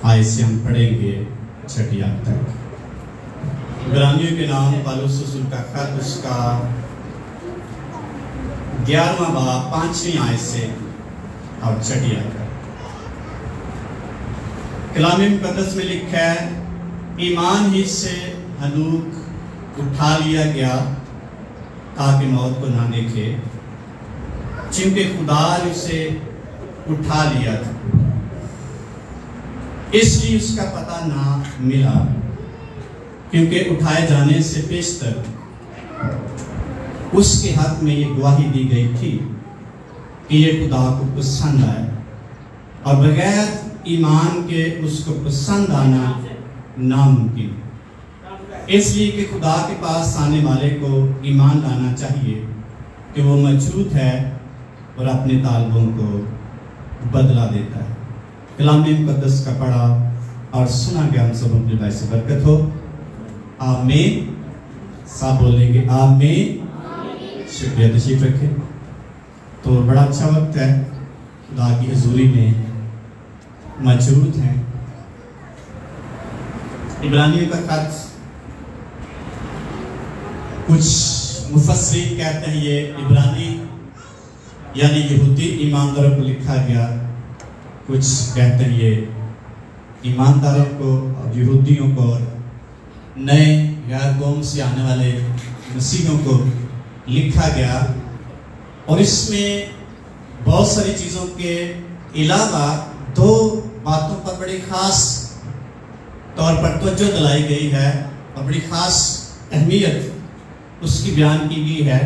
आज से हम पढ़ेंगे 6ठी आयत तक। इब्रानियों के नाम पौलुस रसूल का खत उसका 11वां बाब 5वीं आयत से और 6ठी आयत तक। कलाम मुकद्दस में लिखा है, ईमान ही से हनूक उठा लिया गया ताकि मौत को ना देखे, क्योंकि खुदा ने उसे उठा लिया था, इसलिए उसका पता ना मिला, क्योंकि उठाए जाने से पेशतर उसके हक में ये गवाही दी गई थी कि ये खुदा को पसंद आए, और बगैर ईमान के उसको पसंद आना नामुमकिन। इसलिए कि खुदा के पास आने वाले को ईमान लाना चाहिए कि वो मौजूद है और अपने तालबों को बदला देता है। कलाम मुकद्दस का पढ़ा और सुना गया हम सबों के लिए से बरकत हो। आमीन। सब बोलेंगे आमीन। शुक्रिया, तशरीफ रखें। तो बड़ा अच्छा वक्त है, खुदा की हजूरी में मौजूद हैं। इब्रानियों का खत कुछ मुफस्सिरीन कहते हैं ये इब्रानी यानी यहूदी ईमानदारों को लिखा गया, कुछ कहते हैं ये ईमानदारों को और यहूदियों को और नए गैर कौम से आने वाले मसीहों को लिखा गया। और इसमें बहुत सारी चीज़ों के अलावा दो बातों पर बड़ी खास तौर पर तवज्जो दिलाई गई है और बड़ी खास अहमियत उसकी बयान की गई है।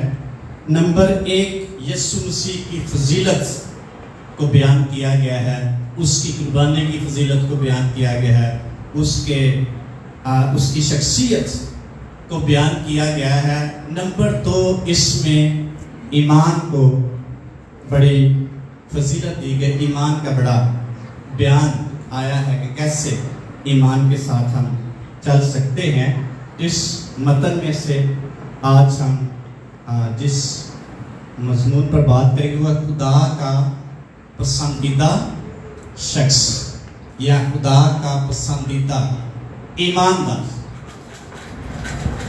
नंबर 1, यीशु मसीह की फजीलत को बयान किया गया है, उसकी कुर्बानी की फजीलत को बयान किया गया है, उसकी शख्सियत को बयान किया गया है। नंबर 2, इसमें ईमान को बड़ी फजीलत दी गई, ईमान का बड़ा बयान आया है कि कैसे ईमान के साथ हम चल सकते हैं। इस मतन में से आज हम जिस मजमून पर बात करेंगे वह खुदा का पसंदीदा शख्स या खुदा का पसंदीदा ईमानदार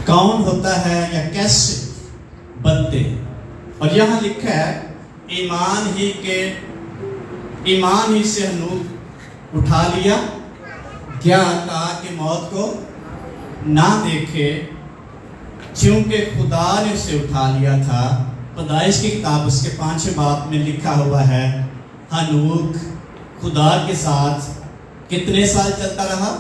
कौन होता है या कैसे बनते हैं। और यहाँ लिखा है, ईमान ही से हनूक उठा लिया गया ताकि मौत को ना देखे, क्योंकि खुदा ने उसे उठा लिया था। पैदाइश की किताब उसके 5वें बाब में लिखा हुआ है, हनूक खुदा के साथ कितने साल चलता रहा?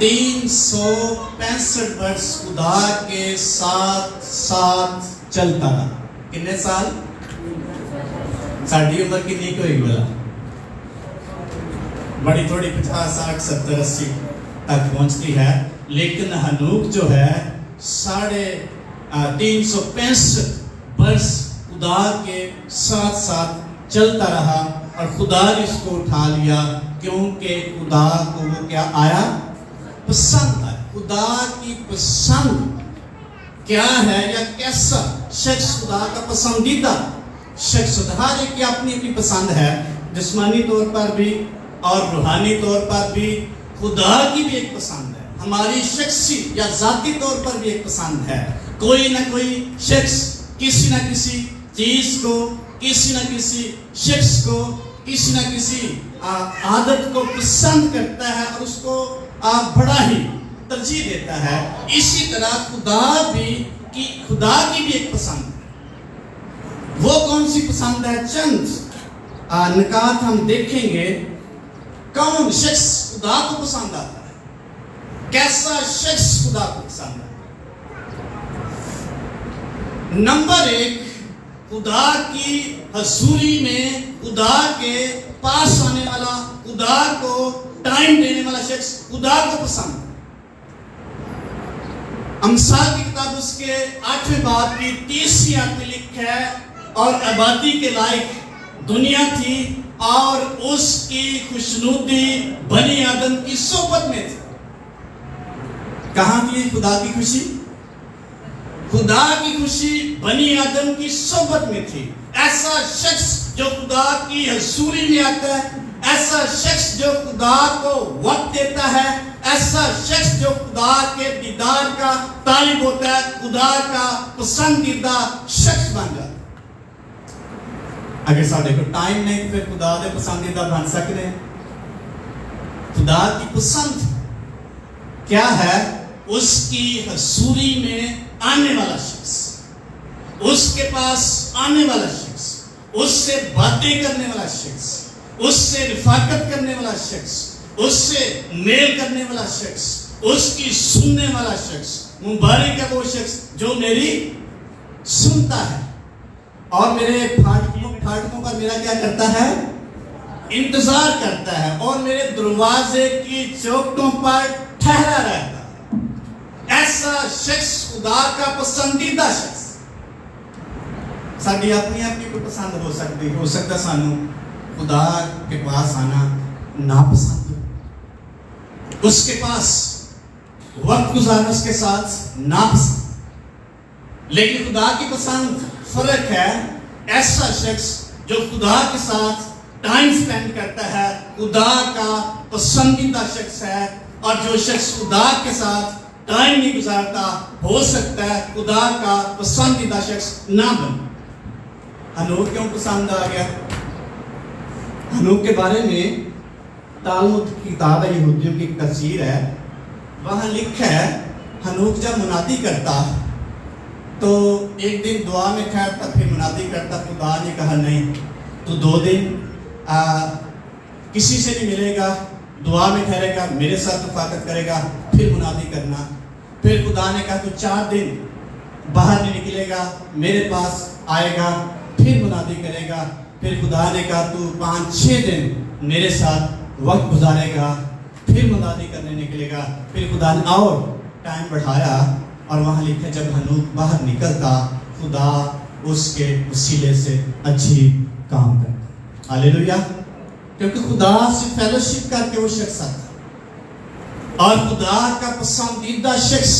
365 वर्ष खुदा के साथ साथ चलता रहा। कितने साल? साड़ी उम्र कितनी की होगी बोला? बड़ी थोड़ी 50, 60, 70, 80 तक पहुंचती है, लेकिन हनूक जो है 365 वर्ष खुदा के साथ साथ चलता रहा और खुदा ने इसको उठा लिया, क्योंकि खुदा को वो क्या आया? पसंद आया। खुदा की पसंद क्या है या कैसा शख्स खुदा का पसंदीदा शख्स होता है। हर एक की अपनी अपनी पसंद है, जिस्मानी तौर पर भी और रूहानी तौर पर भी। खुदा की भी एक पसंद है, हमारी शख्सी या जाती तौर पर भी एक पसंद है। कोई ना कोई शख्स किसी ना किसी चीज को, किसी ना किसी शख्स को, किसी ना किसी आदत को पसंद करता है और उसको बड़ा ही तरजीह देता है। इसी तरह खुदा की भी एक पसंद है। वो कौन सी पसंद है? चंद निकात हम देखेंगे। कौन शख्स खुदा को पसंद आता है, कैसा शख्स खुदा को पसंद आता है? नंबर 1, खुदा की हजूरी में खुदा के पास आने वाला, खुदा को टाइम देने वाला शख्स खुदा को पसंद। अमसाल की किताब उसके 8वें बाब की 30वीं आयत में लिखा है, और आबादी के लायक दुनिया थी और उसकी खुशनुदी बनी आदम की सोबत में थी। कहां थी खुदा की खुशी? खुदा की खुशी बनी आदम की सोबत में थी। ऐसा शख्स जो खुदा की हजूरी में आता है, ऐसा शख्स जो खुदा को वक्त देता है, ऐसा शख्स जो खुदा के दीदार का तालिब होता है, खुदा का पसंदीदा शख्स बन जाता है। अगर साढ़े को टाइम नहीं तो फिर खुदा के पसंदीदा बन सकते हैं। खुदा की पसंद क्या है? उसकी हजूरी में आने वाला शख्स, उसके पास आने वाला शख्स, उससे बातें करने वाला शख्स, उससे रिफाकत करने वाला शख्स, उससे मेल करने वाला शख्स, उसकी सुनने वाला शख्स। मुबारक है वो शख्स जो मेरी सुनता है और मेरे फाटकों पर मेरा क्या करता है? इंतजार करता है और मेरे दरवाजे की चौखटों पर ठहरा रहता है। ऐसा शख्स खुदा का पसंदीदा शख्स। साड़ी अपनी अपनी को पसंद हो सकती, हो सकता सानू खुदा के पास आना नापसंद हो, उसके पास वक्त गुजारना उसके साथ नापसंद। लेकिन खुदा की पसंद फर्क है। ऐसा शख्स जो खुदा के साथ टाइम स्पेंड करता है, खुदा का पसंदीदा शख्स है। और जो शख्स खुदा के साथ टाइम नहीं गुजारता, हो सकता है खुदा का पसंदीदा शख्स ना बने। हनूक क्यों पसंद आ गया? हनूक के बारे में तालमुद की किताब है, यहूदियों की तफसीर है, वहाँ लिखा है हनूक जब मुनादी करता तो एक दिन दुआ में ठहरता, फिर मुनादी करता। खुदा ने कहा नहीं, तो 2 दिन किसी से नहीं मिलेगा, दुआ में ठहरेगा, मेरे साथ मुफाकत करेगा, फिर मुनादी करना। फिर खुदा ने कहा तू 4 दिन बाहर नहीं निकलेगा, मेरे पास आएगा, फिर मुनादी करेगा। फिर खुदा ने कहा तू 5-6 दिन मेरे साथ वक्त गुजारेगा, फिर मुनादी करने निकलेगा। फिर खुदा ने और टाइम बढ़ाया और वहाँ लिखा जब हनूक बाहर निकलता, खुदा उसके वसीले से अच्छी काम करता। हालेलुया। क्योंकि खुदा से फेलोशिप करके वो शख्स आता और खुदा का पसंदीदा शख्स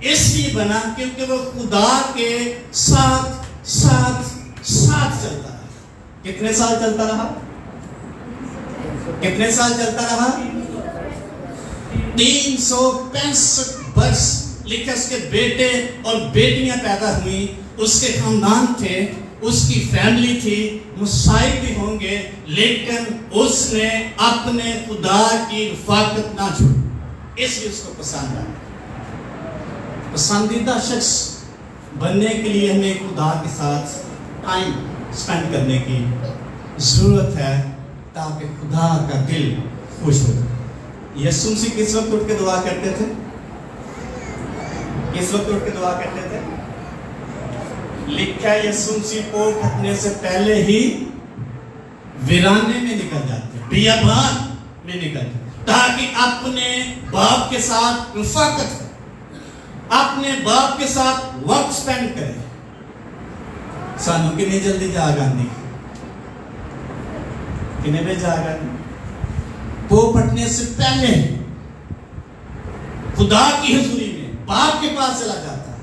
इसलिए बना क्योंकि वो खुदा के साथ साथ साथ चलता रहा। कितने साल चलता रहा? कितने साल चलता रहा? 365 वर्ष। लिखा उसके बेटे और बेटियां पैदा हुई, उसके खानदान थे, उसकी फैमिली थी, मुसाइब भी होंगे, लेकिन उसने अपने खुदा की रफाकत ना छोड़ी, इसलिए उसको पसंद आया। पसंदीदा शख्स बनने के लिए हमें खुदा के साथ टाइम स्पेंड करने की जरूरत है ताकि खुदा का दिल खुश हो जाए। यीशु मसीह किस वक्त उठ के दुआ करते थे? किस वक्त उठ के दुआ करते थे? लिखा है यीशु मसीह को उठने से पहले ही वीराने में निकल जाते, बियाबान में निकल जाते, ताकि अपने बाप के साथ रफाकत करे, अपने बाप के साथ वक्त स्पेंड करे। सानू कितनी जल्दी जाग आनी, कितने बजे जाग आनी? वो पटने से पहले खुदा की हजूरी में बाप के पास चला जाता है।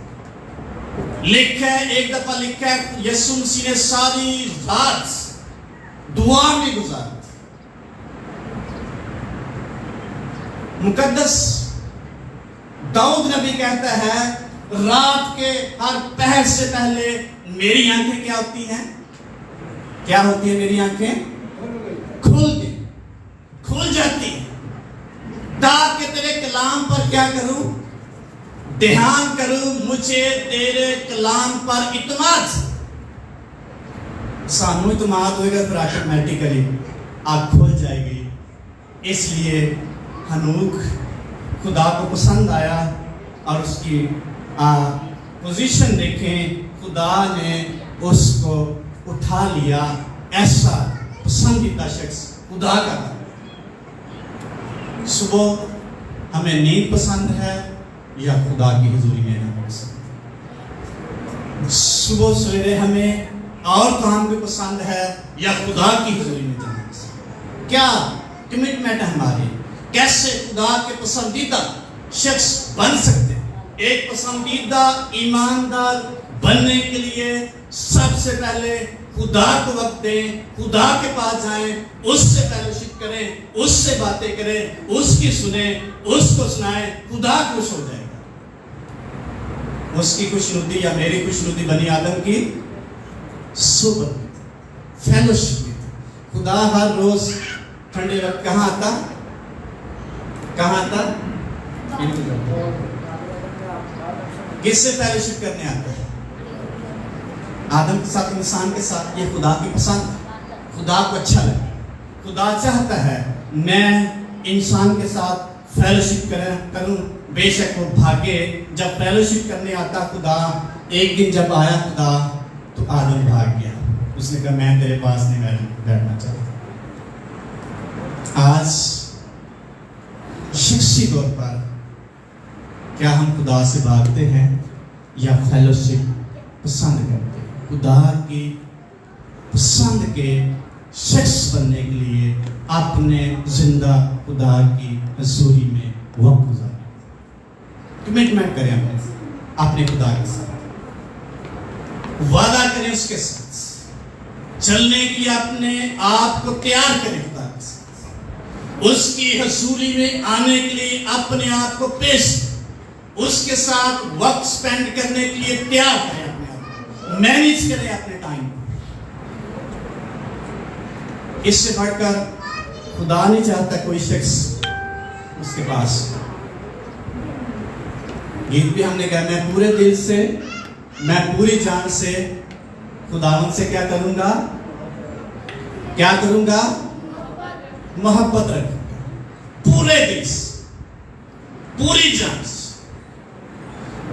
लिखा है एक दफा लिखा है यीशु मसीह ने सारी रात दुआ में गुजारी। मुकद्दस दाऊद नबी कहता है रात के हर पहर से पहले मेरी आंखें क्या होती हैं? क्या होती है? मेरी आंखें खुल जाती है ताकि तेरे कलाम पर क्या करूं? ध्यान करूं। मुझे तेरे कलाम पर इत्मीनान, सानू इत्मीनान होगा फिर ऑटोमेटिकली आँख खुल जाएगी। इसलिए हनूक खुदा को पसंद आया और उसकी पोजीशन देखें, खुदा ने उसको उठा लिया। ऐसा पसंदीदा शख्स खुदा का। सुबह हमें नींद पसंद है या खुदा की हुजूरी में रहना पसंद? सुबह सवेरे हमें और काम भी पसंद है या खुदा की हुजूरी में जाना पसंद? क्या कमिटमेंट है हमारी? कैसे खुदा के पसंदीदा शख्स बन सकते हैं? एक पसंदीदा ईमानदार बनने के लिए सबसे पहले खुदा को वक्त दें, खुदा के पास जाएं, उससे पहले करें, उससे बातें करें, उसकी सुने, उसको सुनाएं, खुदा खुश हो जाएगा। उसकी खुशनुदी या मेरी खुशनुदी बनी आदम की सोबत में, फेलोशिप में। खुदा हर रोज ठंडे वक्त कहाँ आता? किससे फेलोशिप करने आता है? आदम के साथ, इंसान के साथ। ये खुदा की पसंद, खुदा को अच्छा लगे। खुदा चाहता है मैं इंसान के साथ फेलोशिप करूं। बेशक वो भागे, जब फेलोशिप करने आता खुदा, एक दिन जब आया खुदा तो आदम भाग गया। उसने कहा मैं तेरे पास नहीं बैठना चाहता। आज शख्सी तौर पर क्या हम खुदा से भागते हैं या फेलोशिप पसंद करते हैं? खुदा की पसंद के शख्स बनने के लिए अपने जिंदा खुदा की हजूरी में वक्त गुजारें, कमिटमेंट करें अपने खुदा के साथ, वादा करें उसके साथ, चलने के लिए अपने आप को तैयार करें खुदा के साथ, उसकी हजूरी में आने के लिए अपने आप को पेश, उसके साथ वक्त स्पेंड करने के लिए तैयार करें अपने आप को, मैनेज करें अपने टाइम को। इससे बढ़कर खुदा नहीं चाहता कोई शख्स उसके पास। गीत भी हमने कहा, मैं पूरे दिल से, मैं पूरी जान से खुदावन से क्या करूंगा? मोहब्बत रखूंगा, पूरे दिल से, पूरी जान से।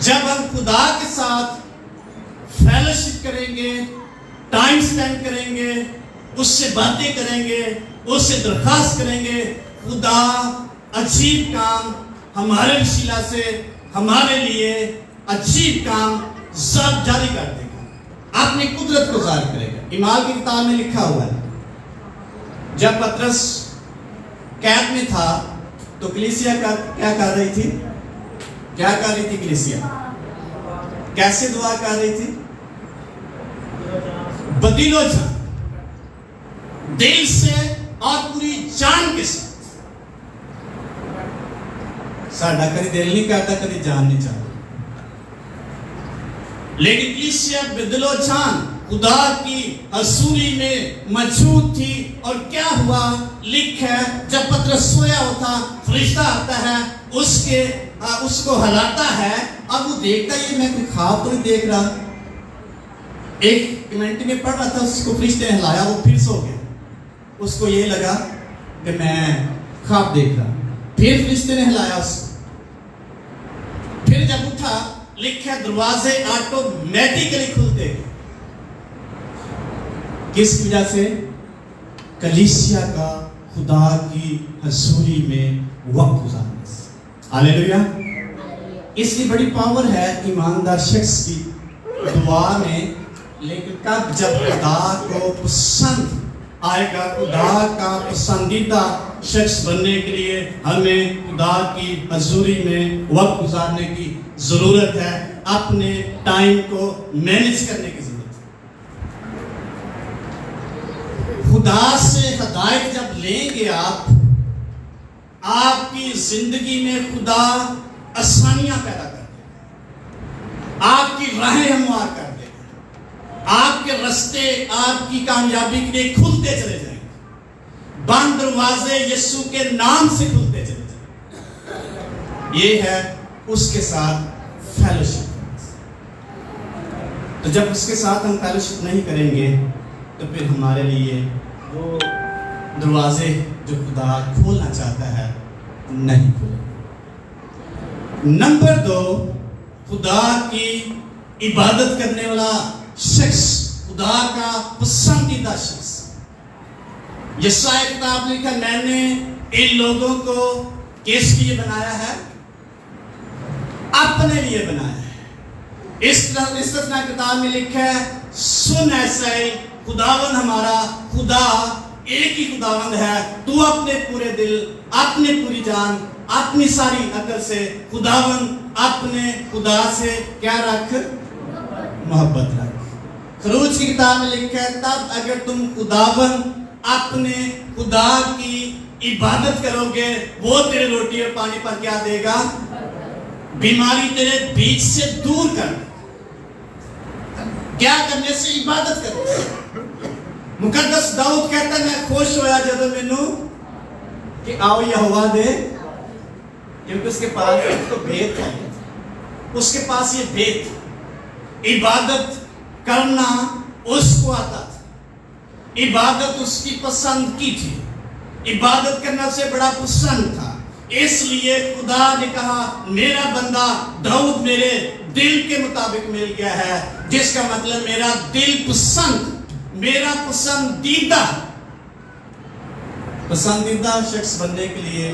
जब हम खुदा के साथ फेलोशिप करेंगे, टाइम स्पेंड करेंगे, उससे बातें करेंगे, उससे दरखास्त करेंगे, खुदा अजीब काम हमारे वसीला से हमारे लिए अजीब काम सब जारी कर देगा, अपनी कुदरत को जाहिर करेगा। इमाल की किताब में लिखा हुआ है, जब पतरस कैद में था तो कलीसिया क्या कर रही थी? कलीसिया कैसे दुआ कर रही थी? बदिलो जान, दिल से और पूरी जान के साथ। साडा कभी दिल नहीं करता, कभी जान नहीं चाहता, लेकिन कलीसिया बदिलो जान खुदा की हजूरी में मौजूद थी। और क्या हुआ? लिखा है, जब पतरस सोया होता, फरिश्ता आता है, उसको हिलाता है। अब वो देखता है, ये मैं कोई ख्वाब तो नहीं देख रहा। एक कमेंट्री में पढ़ रहा था, उसको फरिश्ते ने हिलाया, वो फिर सो गया। उसको ये लगा कि मैं ख्वाब देख रहा। फिर फरिश्ते ने हिलाया उसको, फिर जब उठा, लिखा दरवाजे ऑटोमेटिकली खुलते। किस वजह से? कलीसिया का खुदा की हजूरी में वक्त गुजारने से। हालेलुया। इसकी बड़ी पावर है ईमानदार शख्स की दुआ में। लेकिन कब? जब खुदा को पसंद आएगा। खुदा का पसंदीदा शख्स बनने के लिए हमें खुदा की हजूरी में वक्त गुजारने की जरूरत है, अपने टाइम को मैनेज करने की जरूरत है। खुदा से हिदायत जब लेंगे आप, आपकी जिंदगी में खुदा आसानियां पैदा कर देगा, आपकी राहें हमवार कर देगा, आपके रास्ते आपकी कामयाबी के लिए खुलते चले जाएंगे। बंद दरवाजे यीशु के नाम से खुलते चले जाएंगे। ये है उसके साथ फेलोशिप। तो जब उसके साथ हम फेलोशिप नहीं करेंगे तो फिर हमारे लिए वो दरवाजे जो खुदा खोलना चाहता है नहीं खुले। नंबर 2, खुदा की इबादत करने वाला शख्स, खुदा का पसंदीदा शख्स। यशायाह किताब लिखा, मैंने इन लोगों को किसके लिए बनाया है? अपने लिए बनाया है। इस किताब में लिखा है, सुन ऐसा खुदावंद हमारा खुदा एक ही खुदावंद है। तू अपने पूरे दिल, अपने पूरी जान, अपनी सारी अकल से खुदावंद अपने खुदा से क्या रख? मोहब्बत रख। खरूज की किताब में लिखा है, तब अगर तुम खुदावंद अपने खुदा की इबादत करोगे, वो तेरे रोटी और पानी पर क्या देगा? बीमारी तेरे बीच से दूर कर। क्या करने से? इबादत करने से। मुकद्दस दाऊद कहता है, मैं खुश होया जब मैनू कि आओ यहोवा दे, क्योंकि उसके पास तो भेद है, उसके पास ये भेद। इबादत करना उसको आता था, इबादत उसकी पसंद की थी, इबादत करना उसे बड़ा पसंद था। इसलिए खुदा ने कहा, मेरा बंदा दाऊद मेरे दिल के मुताबिक मिल गया है, जिसका मतलब मेरा दिल पसंद, मेरा पसंदीदा शख्स बनने के लिए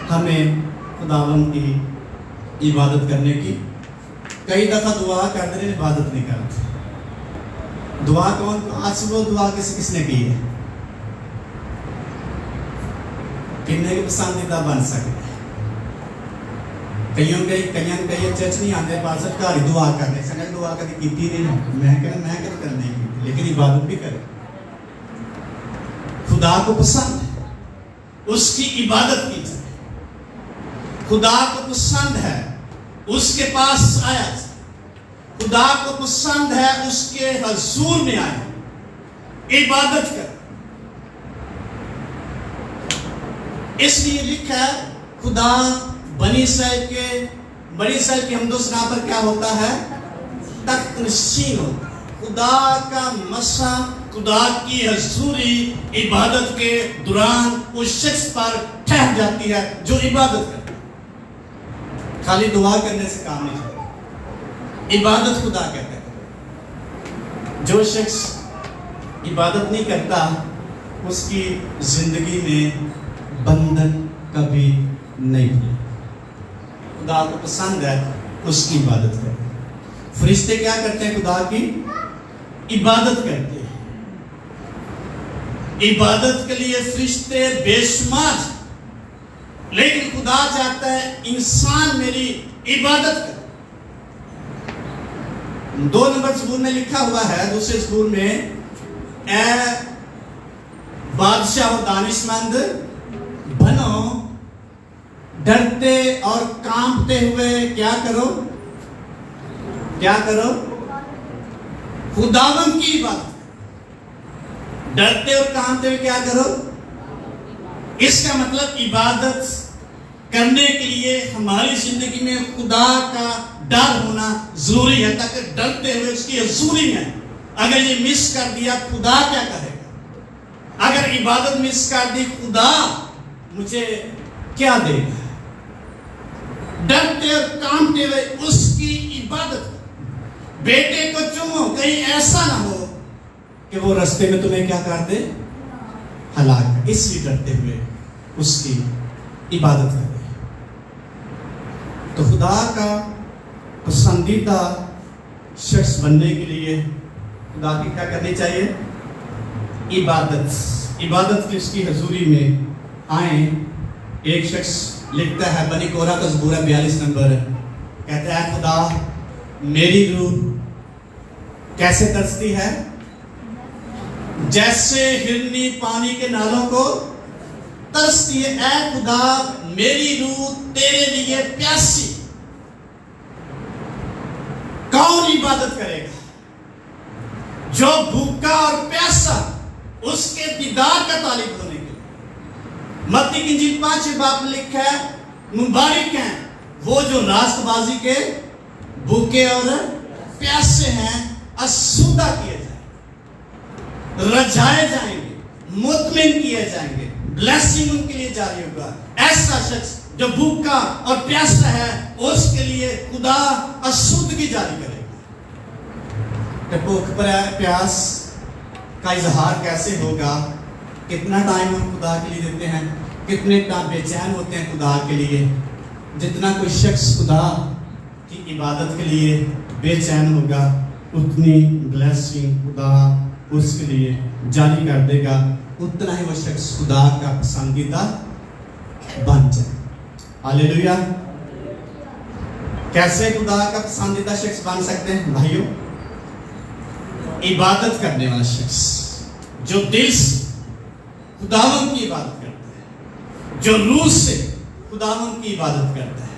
हमें खुदावंद की इबादत करने की। कई दफा दुआ करते हैं, इबादत नहीं करते। दुआ कौन? आज सुबह दुआ किसने की है? किन्ने की पसंदीदा बन सकते? कई चर्च नहीं आते, पास घर ही दुआ करने संग दुआ कभी की नहीं। मैं कभी करने की, लेकिन इबादत भी करे। खुदा को पसंद है उसकी इबादत की जाए, खुदा को पसंद है उसके पास आया जाए, खुदा को पसंद है उसके हजूर में आए, इबादत कर। इसलिए लिखा है, खुदा बनी इस्राएल के हमदोसना पर क्या होता है? तख्त नशीन होता है। खुदा का मसा, खुदा की हजूरी इबादत के दौरान उस शख्स पर ठहर जाती है जो इबादत करता है। खाली दुआ करने से काम नहीं चलता, इबादत खुदा कहते हैं। जो शख्स इबादत नहीं करता उसकी जिंदगी में बंधन कभी नहीं खुले। खुदा को पसंद है उसकी इबादत करते हैं। फरिश्ते क्या करते हैं? खुदा की इबादत करते हैं। इबादत के लिए फरिश्ते बेशुमार, लेकिन खुदा चाहता है इंसान मेरी इबादत करे। 2 नंबर ज़बूर में लिखा हुआ है, दूसरे ज़बूर में, ए बादशाह और दानिशमंद बनो, डरते और कांपते हुए क्या करो? खुदावंद की इबादत। डरते और कांपते हुए क्या करो? इसका मतलब इबादत करने के लिए हमारी जिंदगी में खुदा का डर होना जरूरी है, ताकि डरते हुए उसकी हजूरी में, अगर ये मिस कर दिया खुदा क्या करेगा? अगर इबादत मिस कर दी खुदा मुझे क्या देगा? डरते और कांपते हुए उसकी इबादत। बेटे को चुमो, कहीं ऐसा ना हो कि वो रास्ते में तुम्हें क्या कर दे? हलाक। इसलिए डरते हुए उसकी इबादत करें। तो खुदा का पसंदीदा शख्स बनने के लिए खुदा की क्या करनी चाहिए? इबादत की उसकी हजूरी में आए। एक शख्स लिखता है, बनी कोरा का ज़बूर 42 नंबर, कहता है, खुदा मेरी रूह कैसे तरसती है, जैसे हिरनी पानी के नालों को तरसती है। ऐ खुदा मेरी रूह तेरे लिए प्यासी। कौन इबादत करेगा? जो भूखा और प्यासा उसके दीदार का तालिब होने के लिए। मत्ती की इंजील 5 बाब में लिखा है, मुबारक हैं वो जो रास्तबाजी के भूखे और प्यासे हैं, असुदा किए जाएंगे, रजाए जाएंगे, मुतमिन किए जाएंगे, ब्लेसिंग उनके लिए जारी होगा। ऐसा शख्स जो भूखा और प्यासा है उसके लिए खुदा असुदगी जारी करेगा। भूख पर प्यास का इजहार कैसे होगा? कितना टाइम हम खुदा के लिए देते हैं, कितने टाइम बेचैन होते हैं खुदा के लिए। जितना कोई शख्स खुदा की इबादत के लिए बेचैन होगा, उतनी ब्लेसिंग खुदा उसके लिए जारी कर देगा, उतना ही वो शख्स खुदा का पसंदीदा बन जाए। हालेलुया। कैसे खुदा का पसंदीदा शख्स बन सकते हैं भाइयों? इबादत करने वाला शख्स जो दिल से खुदावंद की इबादत करता है, जो रूह से खुदावंद की इबादत करता है,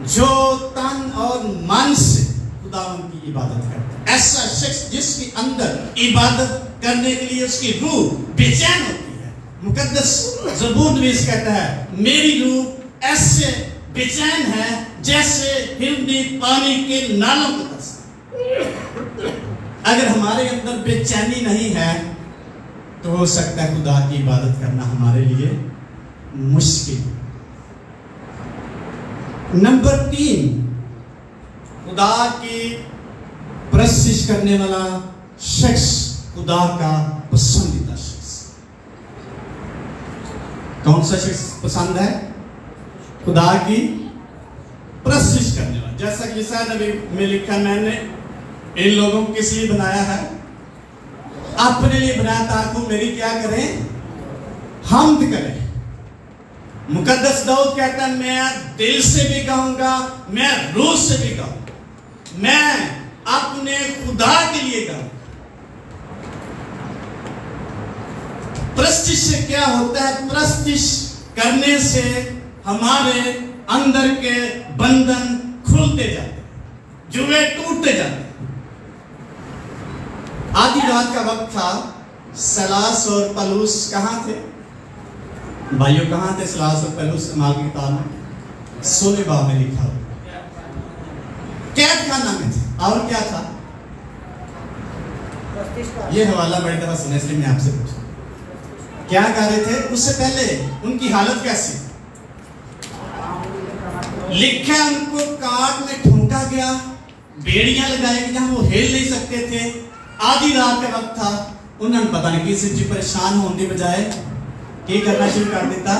जो तन और मन से खुदावंद की इबादत करता है, ऐसा शख्स जिसके अंदर इबादत करने के लिए उसकी रूह बेचैन होती है। मुकद्दस ज़बूर नवीस कहता है, मेरी रूह ऐसे बेचैन है जैसे हिरनी पानी के नालों को तरसती। अगर हमारे अंदर बेचैनी नहीं है तो हो सकता है खुदा की इबादत करना हमारे लिए मुश्किल। नंबर 3, खुदा की प्रस्तिश करने वाला शख्स खुदा का पसंदीदा शख्स। कौन सा शख्स पसंद है? खुदा की प्रस्तिश करने वाला। जैसा कि ईसा नबी में लिखा, मैंने इन लोगों को किस लिए बनाया है? अपने लिए बनाया ताकि मेरी क्या करें? हम्द करें। मुकद्दस दाऊद कहता है, मैं दिल से भी गाऊंगा, मैं रूह से भी गाऊंगा, मैं अपने खुदा के लिए गाऊंगा। प्रस्तिश से क्या होता है? प्रस्तिश करने से हमारे अंदर के बंधन खुलते जाते, जुए टूटते जाते। आधी रात का वक्त था, सलास और पलूस कहां थे? भाइयों कहां थे सलास और पलूस? माल की किताब में 16 बाब में लिखा हुआ, कैद खाना में थे। और क्या था? ये हवाला बड़ी दफा सुने, इसलिए मैं आपसे पूछा क्या गा रहे थे? उससे पहले उनकी हालत कैसी? लिखा उनको काट में ठूंका गया, बेड़ियां लगाई गई जहां वो हिल नहीं सकते थे। आधी रात का वक्त था, उन्होंने पता नहीं किसी चीज परेशान होने की बजाय क्या करना शुरू कर देता?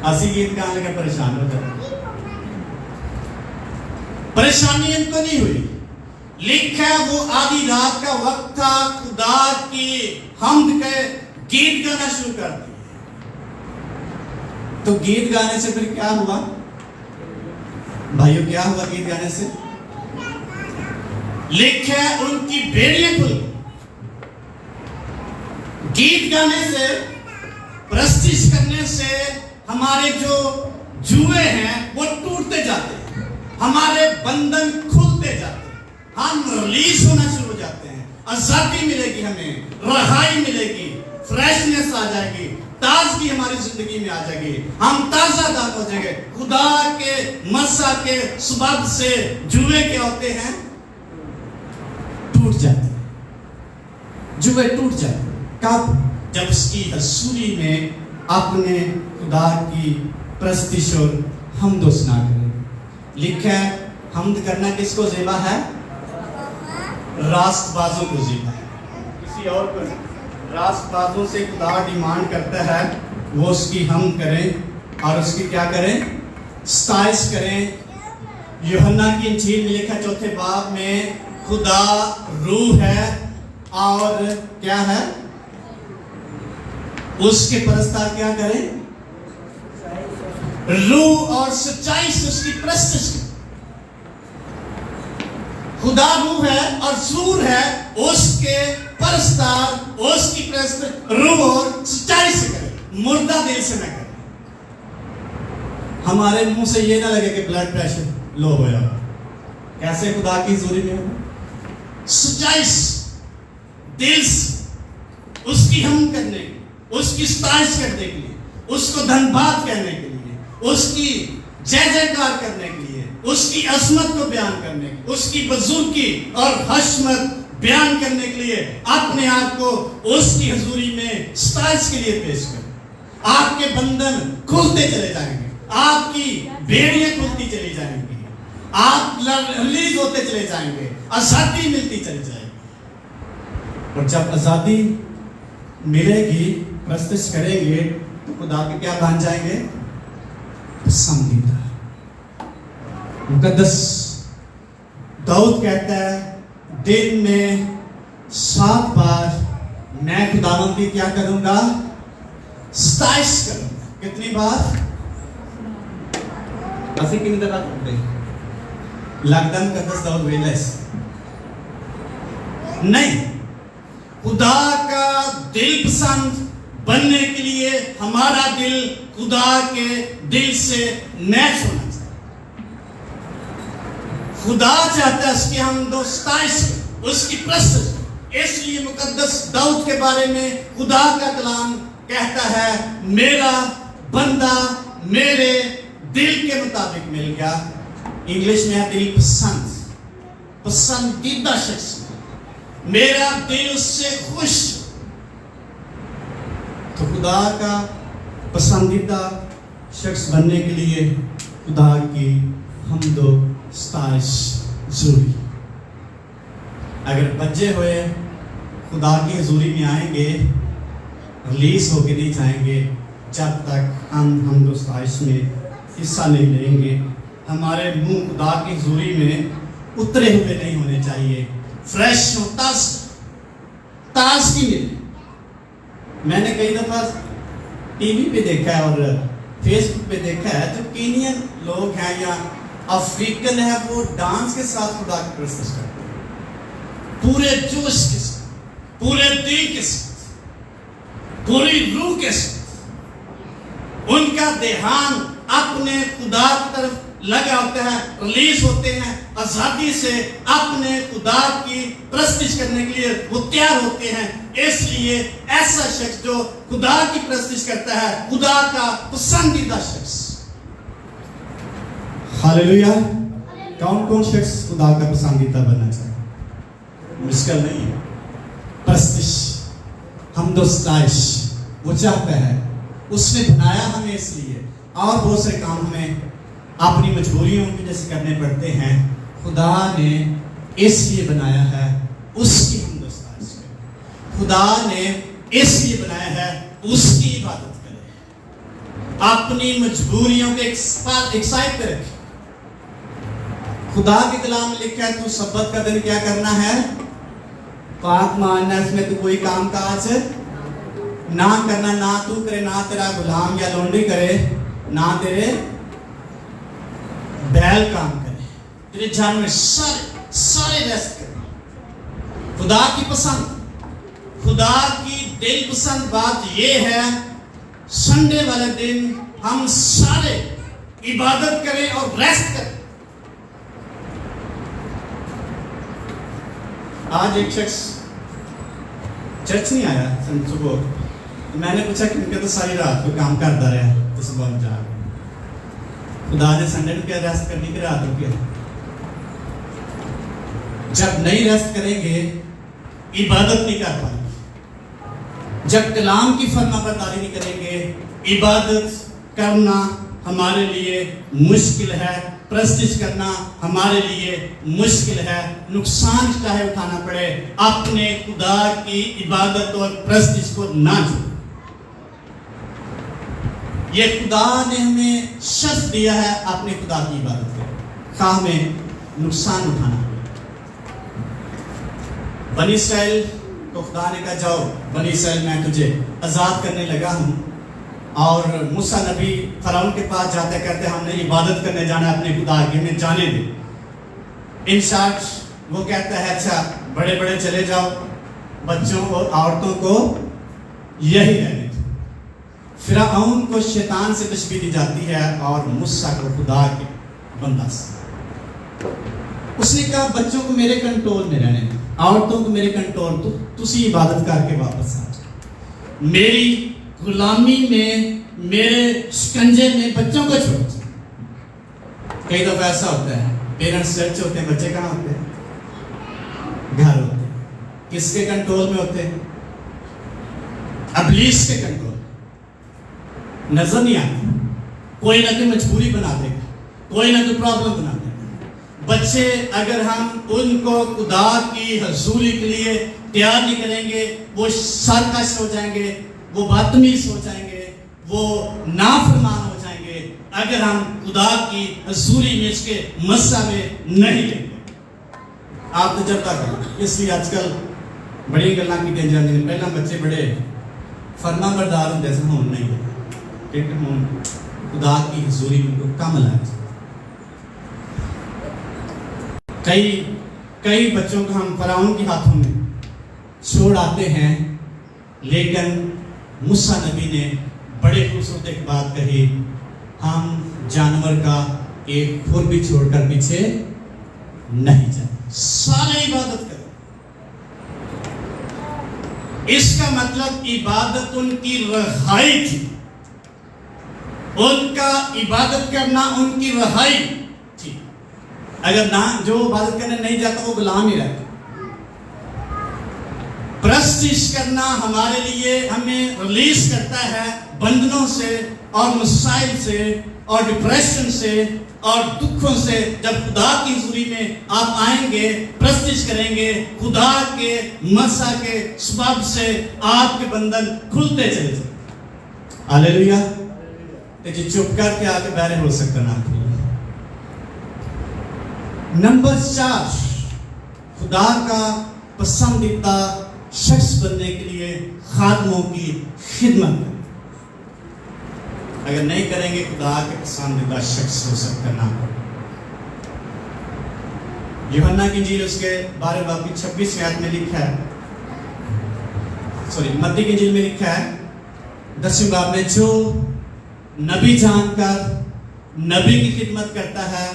असी गीत गाने लगे, परेशान हो जाते। परेशानी इनको नहीं हुई। लिखा वो आधी रात का वक्त था, खुदा की हम्द के गीत गाना शुरू कर दिए। तो गीत गाने से फिर क्या हुआ भाइयों? क्या हुआ गीत गाने से? लिखा उनकी बेड़ियां खुल। गीत गाने से, प्रस्तिश करने से हमारे जो जुए हैं वो टूटते जाते हैं, हमारे बंधन खुलते जाते हैं, हम रिलीज होना शुरू हो जाते हैं, आजादी मिलेगी, हमें रहाई मिलेगी, फ्रेशनेस आ जाएगी, ताजगी हमारी जिंदगी में आ जाएगी, हम ताजा दान हो जाएंगे। खुदा के मसा के सबब से जुए क्या होते हैं? टूट जाते हैं, जुए टूट जाते हैं। कब? जब उसकी हसूरी में अपने खुदा की प्रस्तिश और हमद सुना करें। लिखा है हमद करना किसको ज़ेबा है? रास्तबाजों को ज़ेबा है। किसी और को रास्तबाजों से खुदा डिमांड करता है वो उसकी हम करें और उसकी क्या करें? स्ताइश करें। यूहन्ना की इंजील में लिखा 4 बाब में, खुदा रूह है और क्या है? उसके परस्तार क्या करें? रूह और सच्चाई से उसकी प्रस्तिश करें। खुदा रूह है और सूर है, उसके परस्तार, उसकी प्रस्त रूह और सच्चाई से करें, मुर्दा दिल से न करें। हमारे मुंह से ये ना लगे कि ब्लड प्रेशर लो हो जाए। कैसे खुदा की हुजूरी में हो? सच्चाई दिल से उसकी हम करने, उसकी स्ताइश करने के लिए, उसको धन्यवाद कहने के लिए, उसकी जय जयकार करने के लिए, उसकी असमत को बयान करने, उसकी बुजुर्गी और हशमत बयान करने के लिए अपने आप को उसकी हजूरी में स्ताइश के लिए पेश करें। आपके बंधन खुलते चले जाएंगे, आपकी बेड़ियां खुलती चली जाएंगी, आप रिलीज होते चले जाएंगे, आजादी मिलती चली जाएगी। और जब आजादी मिलेगी, प्रस्तिश करेंगे, तो खुदा के क्या बन जाएंगे? पसंदीदा। मुकद्दस दाऊद कहता है, दिन में 7 बार मैं खुदावंद की क्या करूंगा? स्ताइश करूंगा। कितनी बार? असि कितनी दफा करते लगता मुकद्दस दाऊद वेलेस नहीं। खुदा का दिल पसंद बनने के लिए हमारा दिल खुदा के दिल से मैच होना चाहिए। खुदा चाहता है कि हम दोस्ताइश उसकी प्रस्तुति। इसलिए मुकद्दस दाऊद के बारे में खुदा का कलाम कहता है, मेरा बंदा मेरे दिल के मुताबिक मिल गया। इंग्लिश में है दिल पसंद, पसंदीदा शख्स, मेरा दिल उससे खुश। तो खुदा का पसंदीदा शख्स बनने के लिए खुदा की हमदो सताइश जरूरी। अगर बच्चे हुए खुदा की हजूरी में आएंगे, रिलीज होके नहीं जाएंगे जब तक हम हमदो सताइश में हिस्सा नहीं लेंगे। हमारे मुंह खुदा की हजूरी में उतरे हुए नहीं होने चाहिए, फ्रेश हो, ताजगी मिले। मैंने कई दफा टीवी पे देखा है और फेसबुक पे देखा है, जो कीनियन लोग हैं या अफ्रीकन है, वो डांस के साथ खुदा की प्रस्तुति करते हैं, पूरे जोश के साथ, पूरे दिल के साथ, पूरी रूह के साथ। उनका ध्यान अपने खुदा की तरफ लगा होता है, रिलीज होते हैं आजादी से, अपने खुदा की प्रस्तुति करने के लिए वो तैयार होते हैं। इसलिए ऐसा शख्स जो खुदा की प्रस्तुति करता है, खुदा का पसंदीदा शख्स। हालेलुया। कौन कौन शख्स खुदा का पसंदीदा बनना चाहे? मुश्किल नहीं है। प्रस्तुति, हमदोस्ताइश वो चाहता है, उसने बनाया हमें इसलिए, और बहुत से काम हमें अपनी मजबूरियों की वजह से करने पड़ते हैं। खुदा ने इसलिए बनाया है उसकी हमदोस्ताइश करें, खुदा ने इसलिए बनाया है उसकी इबादत करें, अपनी मजबूरियों के एक साइड पे रखें। खुदा के कलाम में लिखा है, तू सब्बत का दिन क्या करना है? पाक मानना, इसमें तू कोई काम काज ना करना, ना तू करे, ना तेरा गुलाम या लौंडी करे, ना तेरे बैल काम करे, तेरे जानवर सारे रेस्ट करे। खुदा की पसंद, खुदा की दिल पसंद बात यह है, संडे वाले दिन हम सारे इबादत करें और रेस्ट करें। आज एक शख्स चर्च नहीं आया सुबह, मैंने पूछा कि उनके तो सारी रात को काम करता रहा तो सुबह में जा खुदा ने संडे को क्या रेस्ट करने की रात हो गया। जब नहीं रेस्ट करेंगे इबादत नहीं कर पाएंगे, जब कलाम की फरमाबरदारी नहीं करेंगे इबादत करना हमारे लिए मुश्किल है, प्रस्तुति करना हमारे लिए मुश्किल है। नुकसान चाहे उठाना पड़े, अपने खुदा की इबादत और प्रस्तुति को ना छोड़ें। ये खुदा ने हमें शर्त दिया है अपने खुदा की इबादत करें, खा हमें नुकसान उठाना पड़े। बनी इस्राएल को खुदा ने कहा, जाओ बनी इस्राएल मैं तुझे आजाद करने लगा हूं। और मूसा नबी फराउन के पास जाते कहते हमने इबादत करने जाना है अपने खुदा के, हमें जाने दे। इन शॉर्ट वो कहता है, अच्छा बड़े बड़े चले जाओ, बच्चों और औरतों को यही रहने दो। फिरौन को शैतान से तशबीह दी जाती है और मूसा को खुदा के बंदा से। उसने कहा बच्चों को मेरे कंट्रोल में रहने दो, औरतों को मेरे कंट्रोल, तो तुसी इबादत करके वापस आ जाओ। मेरी गुलामी में, मेरे शिकंजे में बच्चों को छोड़ दो। कई दफा ऐसा होता है, पेरेंट्स चर्च होते हैं, बच्चे कहाँ होते हैं? घर होते हैं। किसके कंट्रोल में होते हैं? इब्लीस के कंट्रोल। नजर नहीं आती, कोई ना कोई मजबूरी बना देगा, कोई ना कोई प्रॉब्लम बना देगा। बच्चे अगर हम उनको खुदा की हजूरी के लिए तैयार नहीं करेंगे, वो सरकश हो जाएंगे, वो बदतमीज हो जाएंगे, वो नाफरमान हो जाएंगे, अगर हम खुदा की हजूरी में इसके मस्सा में नहीं लेंगे। आप तो जब तक, इसलिए आजकल बड़ी गल्लां की जाती हैं। पहला बच्चे बड़े फरमाबरदार होंदे सन, हुण नहीं है, क्योंकि हुण खुदा की हजूरी में उनको कम लग। कई बच्चों को हम फिरौन के हाथों में छोड़ आते हैं, लेकिन मूसा नबी ने बड़े खूबसूरत एक बात कही, हम जानवर का एक खुर भी छोड़कर पीछे नहीं जाए, सारे इबादत करें। इसका मतलब इबादत उनकी रहाई थी, उनका इबादत करना उनकी रहाई थी। अगर ना जो इबादत करने नहीं जाता वो गुलाम ही रहता। प्रस्तिश करना हमारे लिए हमें रिलीज करता है बंधनों से और मसाइल से और डिप्रेशन से और दुखों से। जब खुदा की हुजूरी में आप आएंगे, प्रस्तिश करेंगे, खुदा के मसा के सबब से आपके बंधन खुलते चले जाते। हालेलुया। तो जी चुप करके आके बैरे हो सकता ना। नंबर 4, खुदा का पसंदीदा शख्स बनने के लिए खादमों की खिदमत करें। अगर नहीं करेंगे खुदा के पसंदीदा शख्स हो सकता ना। यूहन्ना की इंजील उसके 12 बाब की 26 आयत में लिखा है, मत्ती की इंजील में लिखा है 10वें बाब में, जो नबी जानकर नबी की खिदमत करता है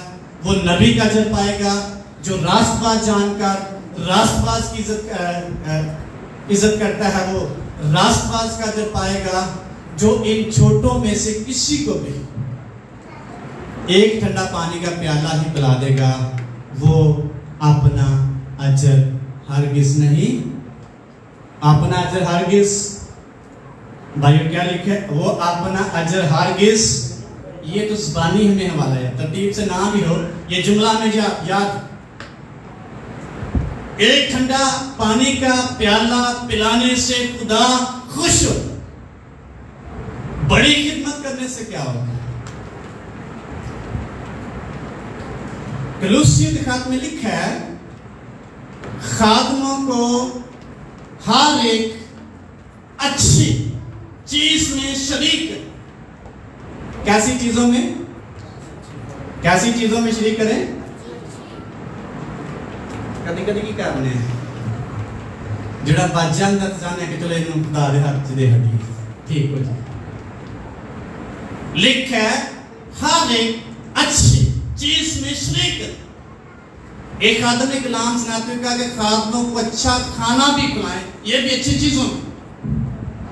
वो नबी का अजर पाएगा, जो रास्तबाज जानकर रास्तबाज की इज्जत करता है वो रास्तबाज का अजर पाएगा, जो इन छोटों में से किसी को भी एक ठंडा पानी का प्याला ही पिला देगा वो अपना अजर हरगिज नहीं, अपना अजर हरगिज, भाइयों क्या लिखे, वो अपना अजर हरगिज। ये तो ज़बानी हमें हवाला है, तरतीब से ना भी हो ये जुमला में याद। एक ठंडा पानी का प्याला पिलाने से खुदा खुश हो, बड़ी खिदमत करने से क्या होगा। कलूसियों के खात में लिखा है, खादमों को हर एक अच्छी चीज में शरीक, कैसी चीजों में, कैसी चीजों में शरीक करें। कभी कभी की करने जड़ा बच जाता जाने कि चलो इन्होंने खुदा दे हाथ च दे हटी ठीक हो जाए। लिखा है हर एक अच्छी चीज में शरीक। एक आदमी कलाम सुनाते हुए कहा कि खादमों को अच्छा खाना भी खिलाएं, ये भी अच्छी चीजों में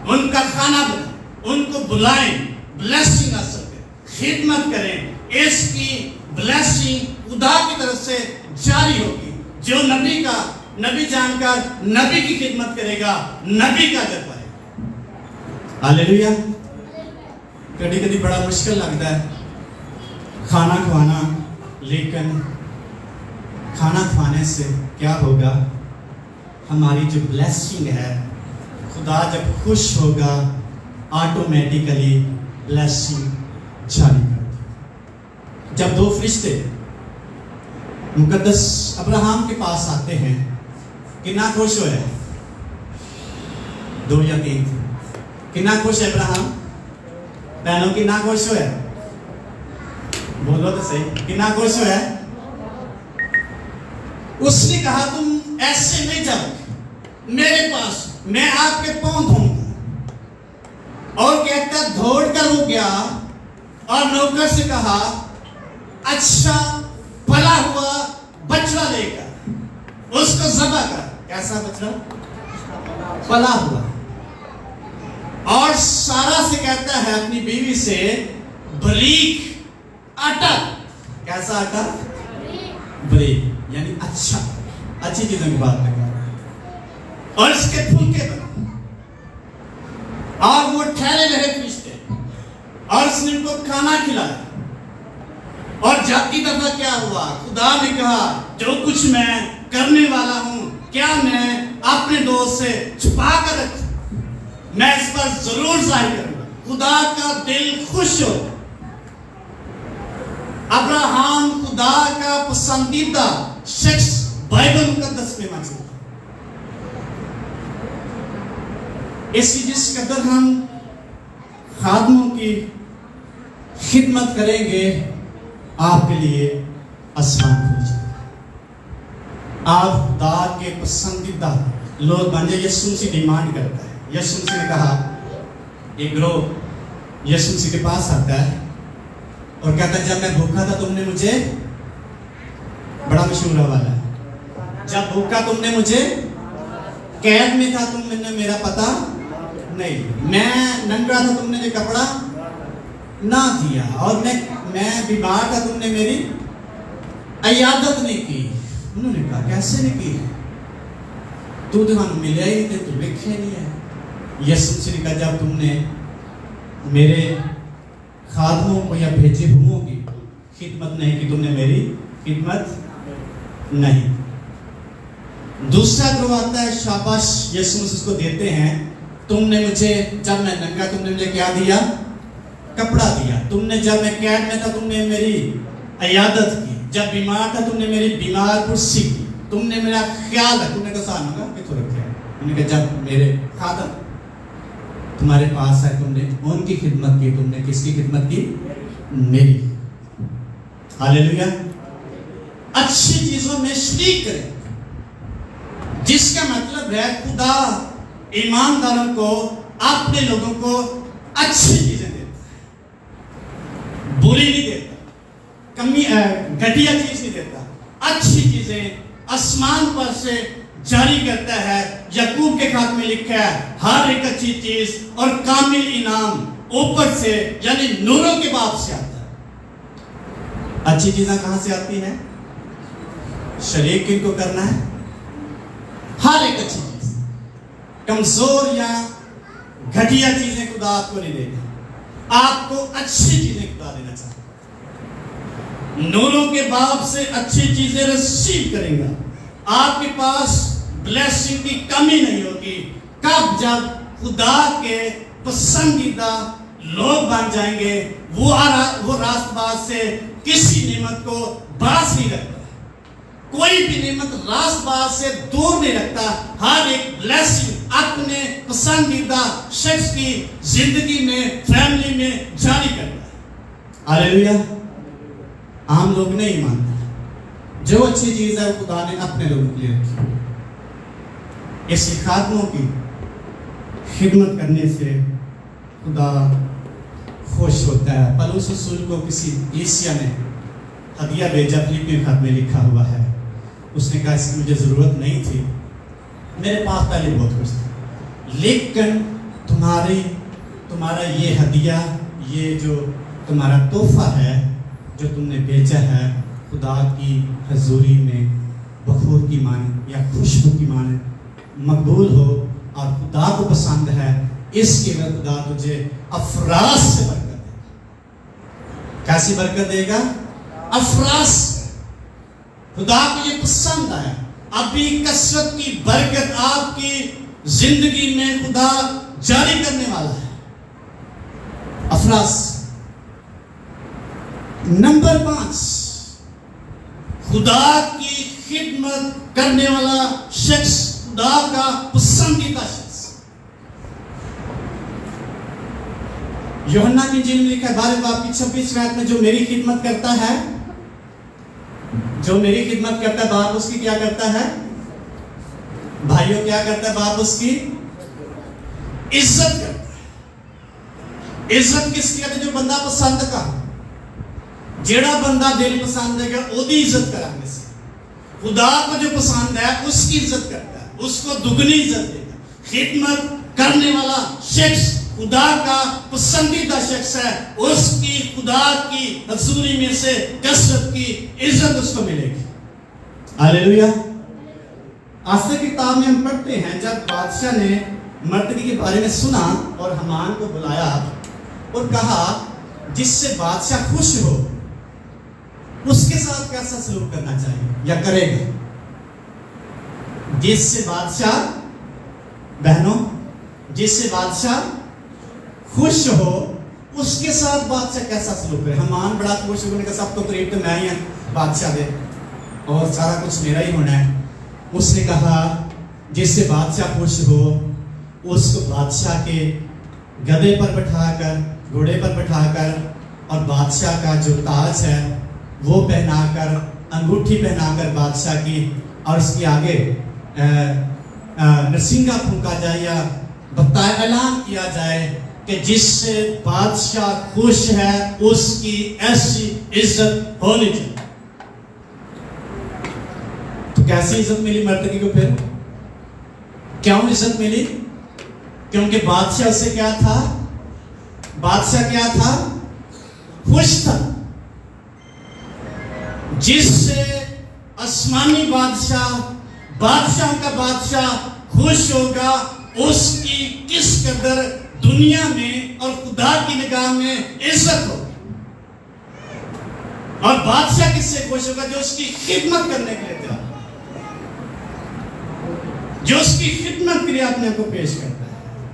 उनका खाना बनाएं, उनको बुलाएं, ब्लेसिंग आ सके, खिदमत करें। इसकी ब्लेसिंग खुदा की तरफ से जारी होगी। जो नबी का नबी जानकर नबी की खिदमत करेगा नबी का अजर पाएगा। हालेलुया। कभी कभी बड़ा मुश्किल लगता है खाना खवाना, लेकिन खाना खवाने से क्या होगा, हमारी जो ब्लेसिंग है, खुदा जब खुश होगा ऑटोमेटिकली ब्लेसिंग जारी कर देगा। जब 2 फरिश्ते मुकद्दस अब्राहम के पास आते हैं, कितना खुश हो है, 2 या 3 कितना खुश है अब्राहम, बहनों कितना खुश हो है, बोलो तो सही, कितना खुश हो है। उसने कहा तुम ऐसे नहीं जाओ मेरे पास, मैं आपके पांव धोऊंगा। और कहता दौड़ कर हो गया और नौकर से कहा अच्छा पला हुआ बछड़ा लेकर उसको ज़बह कर। कैसा बछड़ा? पला हुआ। और सारा से कहता है अपनी बीवी से बरीक आटा। कैसा आटा? बरीक यानी अच्छा, अच्छी चीजों की बात कर रहा है। और इसके फुलके बना और वो ठहरे रहे फरिश्ते और उसने उनको खाना खिलाया। और जाती दफा क्या हुआ, खुदा ने कहा जो कुछ मैं करने वाला हूं क्या मैं अपने दोस्त से छुपा कर रखूं, मैं इस पर जरूर जाहिर करूंगा। खुदा का दिल खुश हो। अब्राहम खुदा का पसंदीदा शख्स बाइबल मुकद्दस में मौजूद है। इसी जिस कदर हम खादमों की खिदमत करेंगे आपके लिए आसमान खुल जाएगा। आप खुदा के पसंदीदा लोग बन जाए। यीशु मसीह डिमांड करता है। यीशु मसीह ने कहा एक गिरोह यीशु मसीह के पास आता है और कहता है, जब मैं भूखा था तुमने मुझे, बड़ा मशहूर वाला है, जब भूखा तुमने मुझे, कैद में था तुमने मेरा पता नहीं, मैं नंगा था तुमने मुझे कपड़ा ना दिया, और मैं बीमार था तुमने मेरी इयादत नहीं की। उन्होंने कहा, कैसे नहीं की? तू तो हम मिले ही थे, तू लिखे नहीं है। यीशु मसीह ने कहा, जब तुमने मेरे खादमों को या भेजे हुओं की खिदमत नहीं की, तुमने मेरी खिदमत नहीं। दूसरा ग्रोह आता है, शाबाश यीशु मसीह को देते हैं, तुमने मुझे, जब मैं नंगा तुमने मुझे क्या दिया? कपड़ा दिया। तुमने, जब मैं कैद में था तुमने मेरी इयादत की, जब बीमार था तुमने मेरी बीमार कुर्सी की, तुमने मेरा ख्याल है। तुमने कहा होगा कि तो रखे, उन्होंने कहा, जब मेरे खादम तुम्हारे पास है तुमने उनकी खिदमत की। तुमने किसकी खिदमत की? मेरी। हालेलुया। अच्छी चीजों में शरीक करें, जिसका मतलब है खुदा ईमानदारों को, अपने लोगों को अच्छी चीजें देता है, बुरी नहीं देता, कमी घटिया चीज नहीं देता, अच्छी चीजें आसमान पर से जारी करता है। याकूब के खात में लिखा है, हर एक अच्छी चीज और कामिल इनाम ऊपर से, यानी नूरों के बाप से आता है। अच्छी चीजें कहां से आती हैं? शरीक किनको करना है? हर एक अच्छी चीज। कमजोर या घटिया चीजें खुदा आपको नहीं देगा, आपको अच्छी चीजें खुदा देना चाहता है। नूरों के बाप से अच्छी चीजें रिसीव करेंगे। आपके पास ब्लेसिंग की कमी नहीं होगी। कब? जब खुदा के पसंदीदा लोग बन जाएंगे। वो रास्तबाज से किसी नेमत को बाज नहीं रखता, कोई भी नेमत रास्तबाज से दूर नहीं रखता। हर एक ब्लेसिंग अपने पसंदीदा शख्स की जिंदगी में, फैमिली में जारी करता है। हालेलुया। आम लोग नहीं मानते। जो अच्छी चीज है वो खुदा ने अपने लोगों के लिए रखी। इस खादमों की खिदमत करने से खुदा खुश होता है। पौलुस रसूल को किसी कलीसिया ने हदिया भेजा, फिलिप्पियों खत में लिखा हुआ है। उसने कहा, इसकी मुझे जरूरत नहीं थी, मेरे पास पहले बहुत कुछ था, लेकिन तुम्हारा ये हदिया, ये जो तुम्हारा तोहफा है जो तुमने भेजा है, खुदा की हजूरी में बखूर की माने या खुशबू की माने मकबूल हो और खुदा को पसंद है। इसके लिए खुदा तुझे अफराज से बरकत देगा। कैसी बरकत देगा? अफराज। खुदा को ये पसंद है। अभी कसरत की बरकत आपकी जिंदगी में खुदा जारी करने वाला है। अफराज। नंबर 5, खुदा की खिदमत करने वाला शख्स, खुदा का पसंदीदा शख्स। यूहन्ना की इंजील में लिखा है 12 बाब की 26 आयत में, जो मेरी खिदमत करता है, जो मेरी खिदमत करता है, बाप उसकी क्या करता है? भाइयों क्या करता है? बाप उसकी इज्जत करता है। इज्जत किसकी करता है? जो बंदा पसंद का, जेड़ा बंदा दिल पसंद है ओदी इज्जत कराने से। खुदा को जो पसंद है उसकी इज्जत करता है, उसको दुगनी इज्जत देगा। खिदमत करने वाला शख्स खुदा का पसंदीदा शख्स है, उसकी खुदा की हजूरी में से कसरत की इज्जत उसको मिलेगी। हालेलुया। आस्ते की किताब में हम पढ़ते हैं, जब बादशाह ने मर्दगी के बारे में सुना और हमान को बुलाया और कहा, जिससे बादशाह खुश हो उसके साथ कैसा सलूक करना चाहिए या करेगा। जिससे बादशाह, बहनों, जिससे बादशाह खुश हो उसके साथ बादशाह कैसा सलूक करे। हमान बड़ा खुश होने का, सब तो करीब तो मैं ही हूं बादशाह दे और सारा कुछ मेरा ही होना है। उसने कहा, जिससे बादशाह खुश हो उसको बादशाह के गधे पर बैठाकर, घोड़े पर बैठाकर, और बादशाह का जो ताज है वो पहनाकर, अंगूठी पहनाकर बादशाह की, और उसके आगे नरसिंगा फूंका जाए या बताया, ऐलान किया जाए कि जिससे बादशाह खुश है उसकी ऐसी इज्जत होनी चाहिए। तो कैसी इज्जत मिली मर्दकी को? फिर क्यों इज्जत मिली? क्योंकि बादशाह से क्या था? बादशाह क्या था? खुश था। जिससे आसमानी बादशाह, बादशाह का बादशाह खुश होगा, उसकी किस कदर दुनिया में और खुदा की निगाह में इज्जत हो। और बादशाह किससे खुश होगा? जो उसकी खिदमत करने के लिए तैयार, जो उसकी खिदमत के लिए अपने को पेश करता है।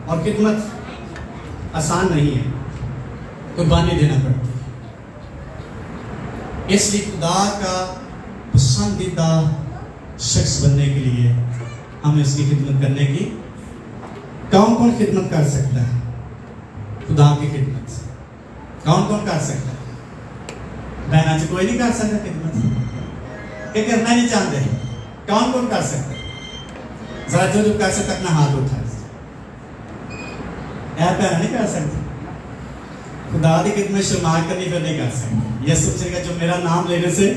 और खिदमत आसान नहीं है, कुर्बानी देना पड़ती है। इसलिए खुदा का पसंदीदा शख्स बनने के लिए हमें उसकी खिदमत करने की, कौन कौन खिदमत कर सकता है? खुदा की खिदमत कौन कौन कर सकता है? बहना से कोई नहीं कर सकता खिदमत, क्या करना नहीं चाहते? कौन कौन कर सकता है? जरा जो कर सकता अपना हाथ उठा। बहना नहीं कर सकते। खुदा की खिदमत शर्मा कर नहीं कर सकते। यह सोचेगा जो मेरा नाम लेने से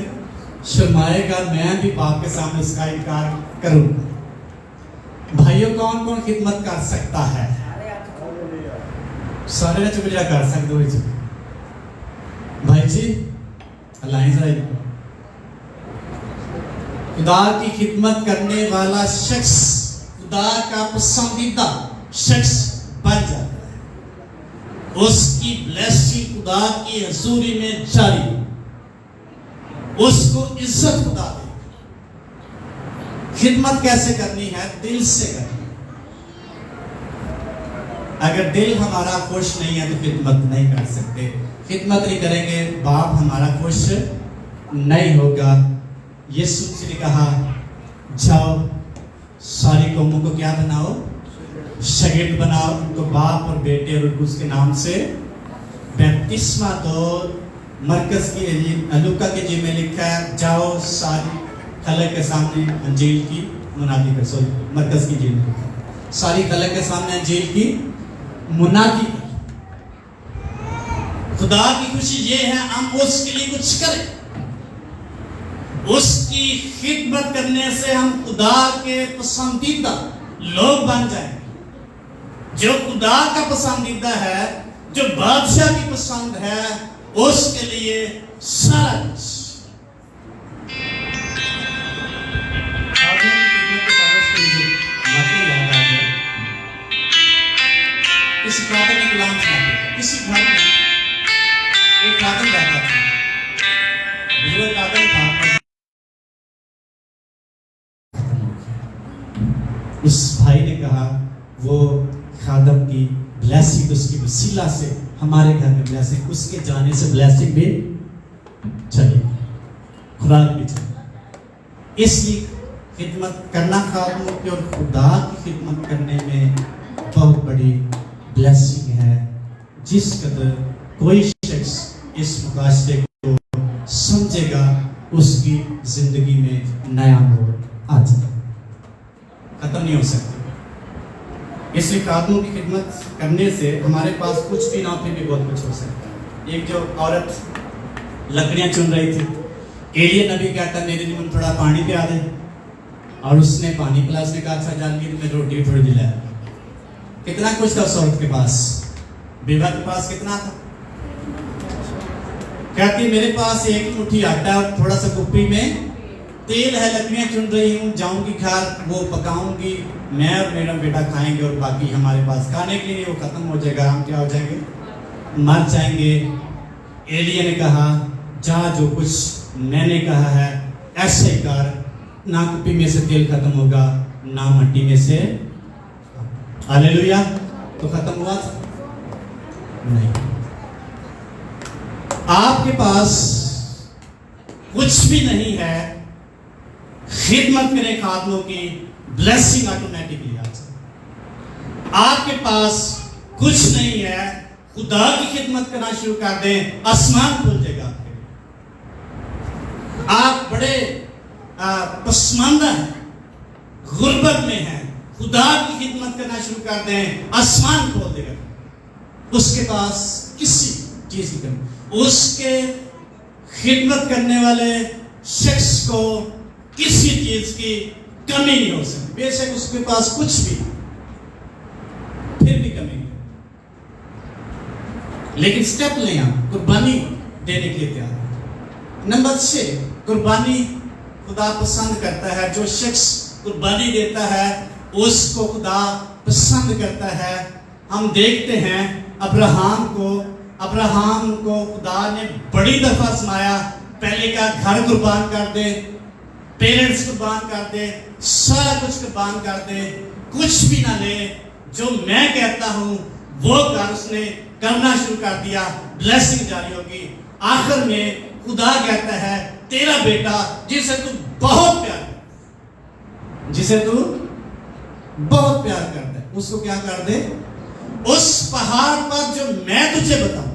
शर्माएगा, मैं भी बाप के सामने उसका इनकार करूंगा। भाइयों, कौन कौन खिदमत कर सकता है? सारे ने चुप कर सकते हो भाई जी। अल्लाह खुदा की खिदमत करने वाला शख्स खुदा का पसंदीदा शख्स बन जाता है। उसकी ब्लेसिंग खुदा की हजूरी में जारी, उसको इज्जत खुदा दे। खिदमत कैसे करनी है? दिल से करनी। अगर दिल हमारा खुश नहीं है तो खिदमत नहीं कर सकते। खिदमत नहीं करेंगे, बाप हमारा खुश नहीं होगा। यीशु ने कहा, जाओ सारी कौमों को क्या बनाओ? शागिर्द बनाओ। उनको बाप और बेटे और उसके नाम से बपतिस्मा दो। मरकज की लूका के जी में लिखा है, जाओ सारी खलक के सामने अंजील की मुनादी कर। सॉरी, मरकज की जी में सारी खलक के सामने अंजील की मुनादी कर। खुदा की खुशी ये है हम उसके लिए कुछ करें। उसकी खिदमत करने से हम खुदा के पसंदीदा लोग बन जाएंगे। जो खुदा का पसंदीदा है, जो बादशाह की पसंद है, उसके लिए सारा कुछ। किसी खातन ने गुलाम था, किसी घर में एक खातन रहता था, बुजुर्ग खातन था। उस भाई ने कहा वो खादम की ब्लेसिंग, उसकी वसीला से हमारे घर में ब्लेसिंग, उसके जाने से ब्लेसिंग भी चली, खुराक भी चली। इसलिए खिदमत करना खादमों की और खुदा की खिदमत करने में बहुत बड़ी ब्लेसिंग है। जिस कदर कोई शख्स इस मुकाशरे को समझेगा, उसकी जिंदगी में नया मोड़ आ जाएगा, खत्म नहीं हो सकती। इसलिए खातनों की खिदमत करने से हमारे पास कुछ भी ना फिर भी बहुत कुछ हो सकता है। एक जो औरत लकड़ियां चुन रही थी, एलिया नबी कहता मेरे लिए मुझे थोड़ा पानी पिला दे, और उसने पानी पिला। उसने कहा अच्छा जान ली मैं रोटी थोड़ी दिलाया। कितना कुछ था उस औरत के पास, विवाह के पास कितना था। कहती मेरे पास एक मुट्ठी आटा और थोड़ा सा कुप्पी में तेल है, लकड़ियां चुन रही हूँ, जाऊंगी घर, वो पकाऊंगी, मैं और मेरा बेटा खाएंगे, और बाकी हमारे पास खाने के लिए वो खत्म हो जाएगा, हम क्या हो जाएंगे? मर जाएंगे। एलिया ने कहा जा, जो कुछ मैंने कहा है ऐसे कर, ना कुप्पी में से तेल खत्म होगा, ना मट्टी में से। हालेलुया। तो खत्म हुआ था? नहीं। आपके पास कुछ भी नहीं है, खिदमत करें खातनों की, ब्लेसिंग ऑटोमेटिकली आ जाए। आपके पास कुछ नहीं है, खुदा की खिदमत करना शुरू कर दें, आसमान खुल जाएगा आपके लिए। आप बड़े पसमानदा हैं, गुर्बत में हैं, खुदा की खिदमत करना शुरू कर दें, आसमान खोल देगा। उसके पास किसी चीज की कमी, उसके खिदमत करने वाले शख्स को किसी चीज की कमी नहीं हो सकती। बेशक उसके पास कुछ भी, फिर भी कमी नहीं, लेकिन स्टेप लें, आप कुर्बानी देने के लिए तैयार। नंबर 6, कुर्बानी खुदा पसंद करता है। जो शख्स कुर्बानी देता है उसको खुदा पसंद करता है। हम देखते हैं अब्राहम को खुदा ने बड़ी दफा आजमाया। पहले का घर कुर्बान कर दे, पेरेंट्स कुर्बान कर दे, सारा कुछ कुर्बान कर दे, कुछ भी ना ले, जो मैं कहता हूं वो कर। उसने करना शुरू कर दिया, ब्लेसिंग जारी होगी। आखिर में खुदा कहता है तेरा बेटा जिसे तू बहुत प्यार करता है, उसको क्या कर दे, उस पहाड़ पर जो मैं तुझे बताऊंगा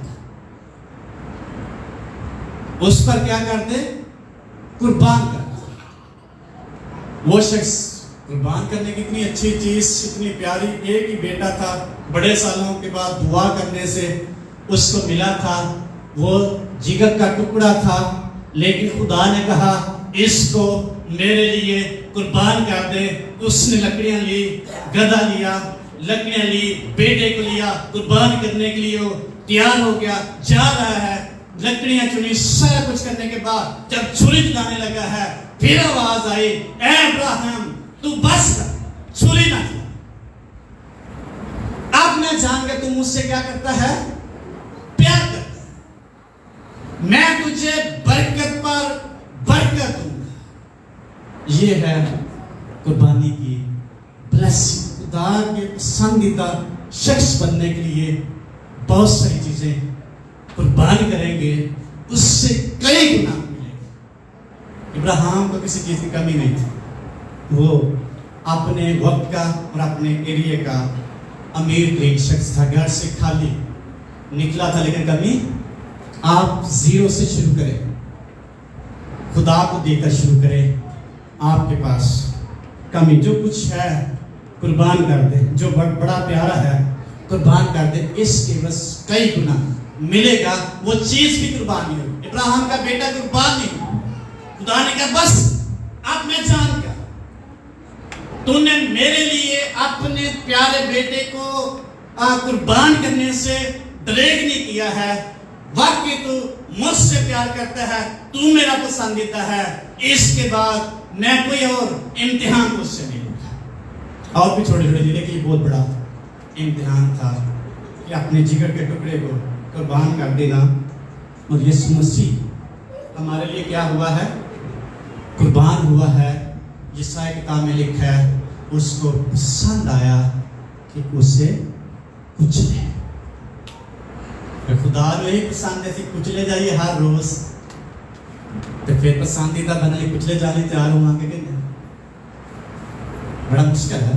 उस पर क्या कर दे, कुर्बान कर दे। वो शख्स कुर्बान करने की इतनी अच्छी चीज, इतनी प्यारी, एक ही बेटा था, बड़े सालों के बाद दुआ करने से उसको मिला था। वो जिगर का टुकड़ा था, लेकिन खुदा ने कहा इसको मेरे लिए कुर्बान कर दे। उसने लकड़ियां ली, गधा लिया, लकड़ियां ली, बेटे को लिया, कुर्बान करने के लिए वो तैयार हो गया, जा रहा है। लकड़ियां चुनी, सारा कुछ करने के बाद जब छुरी चलाने लगा है, फिर आवाज आई, ए अब्राहम तू बस कर, छुरी ना चला। अब मैं जान गया तू मुझसे क्या करता है, प्यार करता है। मैं तुझे बरकत पर बरकत दूंगा। ये है कुर्बानी की ब्लेसिंग। खुदा के पसंदीदा शख्स बनने के लिए बहुत सारी चीजें कुर्बान करेंगे, उससे कई गुना मिलेंगे। इब्राहिम को किसी चीज की कमी नहीं थी। वो अपने वक्त का और अपने एरिया का अमीर एक शख्स था, घर से खाली निकला था। लेकिन कभी आप जीरो से शुरू करें, खुदा को देकर शुरू करें। आपके पास कमी जो कुछ है कुर्बान कर दे, जो बड़ा प्यारा है कुर्बान कर दे, इसके बस कई गुना मिलेगा। वो चीज भी कुर्बान नहीं होगी। इब्राहिम का बेटा कुर्बान नहीं हुआ। खुदा ने कहा बस अब मैं जान गया तूने मेरे लिए अपने प्यारे बेटे को कुर्बान करने से दरेग नहीं किया है। वाकई तू मुझसे प्यार करता है, तू मेरा पसंदीदा है। इसके बाद मैं कोई और इम्तिहान तुझसे नहीं लूंगा। और भी छोटे छोटे जिले के लिए बहुत बड़ा इम्तिहान था कि अपने जिगर के टुकड़े को कुर्बान कर देना। और यीशु मसीह हमारे लिए क्या हुआ है, कुर्बान हुआ है। यशायाह किताब में लिखा है उसको पसंद आया कि उसे कुचले। खुदा जो ही पसंद है कुचले जाइए हर रोज, तो फिर पसंदीदा बनने कुचले जाने तैयार हुआ के नहीं, बड़ा मुश्किल है।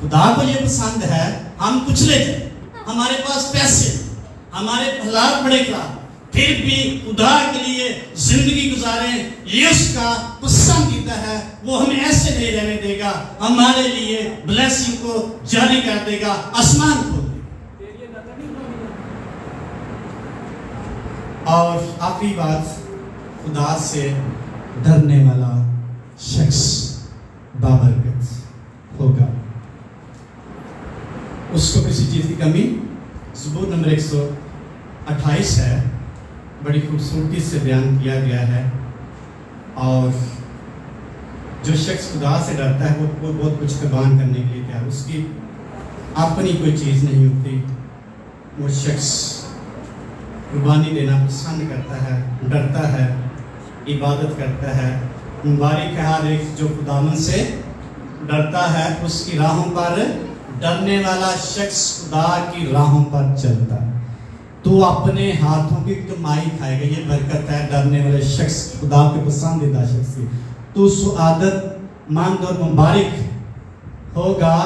खुदा को ये पसंद है हम कुचले जाए, हमारे पास पैसे, हमारे हालात बड़े खराब, फिर भी खुदा के लिए जिंदगी गुजारें। ये उसका पसंदीदा है। वो हमें ऐसे नहीं रहने देगा, हमारे लिए ब्लेसिंग को जारी कर देगा, आसमान खोल देगा। और आखिरी बात, खुदा से डरने वाला शख्स बाबरकत होगा, उसको किसी चीज की कमी। ज़बूर नंबर 128 है, बड़ी खूबसूरती से बयान किया गया है। और जो शख्स खुदा से डरता है वो बहुत कुछ कुर्बान करने के लिए तैयार, उसकी अपनी कोई चीज़ नहीं होती। वो शख्स कुर्बानी देना पसंद करता है, डरता है, इबादत करता है। मुबारक है हर एक जो खुदावन से डरता है, उसकी राहों पर डरने वाला शख्स खुदा की राहों पर चलता है। तो अपने हाथों की कमाई खाएगा, ये बरकत है डरने वाले शख्स, खुदा के पसंदीदा शख्स की। तो सुआदत मंद और मुबारक होगा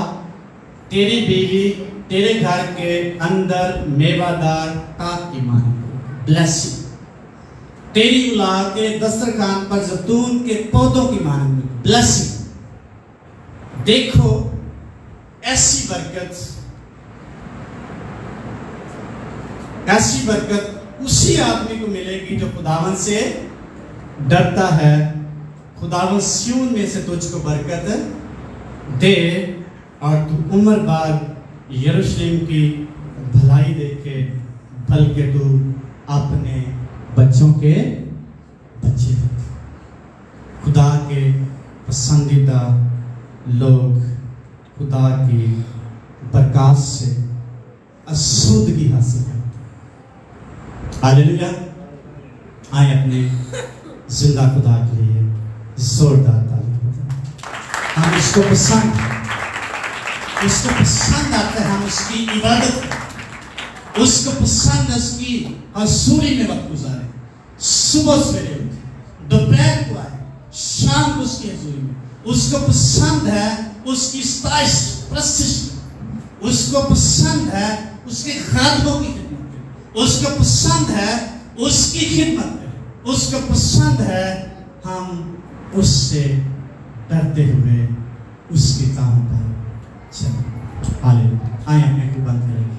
तेरी बीवी तेरे घर के अंदर मेवादार का ईमान, ब्लेसिंग। तेरी औलाद तेरे दस्तरखान पर जैतून के पौधों की मानंद, ब्लेसिंग। देखो ऐसी बरकत ऐसी बरकत उसी आदमी को मिलेगी जो खुदावन से डरता है। खुदावन सिय्योन में से तुझको बरकत दे और तू उम्र भर यरूशलेम की भलाई देखे, बल्कि तू अपने बच्चों के बच्चे देखे। खुदा के पसंदीदा लोग खुदा की बरकत से अशुद्धि हासिल करते हैं। हालेलुया। आए अपने जिंदा खुदा के लिए जोरदार ताली बजाएं। हम इसको पसंद आता है, हम उसकी इबादत करें, उसको पसंद है उसकी हजूरी में वक्त गुजारे। सुबह सवेरे उठे, दोपहर को आए, शाम को उसकी हजूरी में। उसको पसंद है उसकी स्ताइश प्रस्तिश, उसको पसंद है उसके खादमों की खिदमत करें, उसको पसंद है उसकी खिदमत करें, उसको पसंद है हम उससे डरते हुए उसके काम पर चलें। हालेलुया। आए अपने को बंद करेंगे।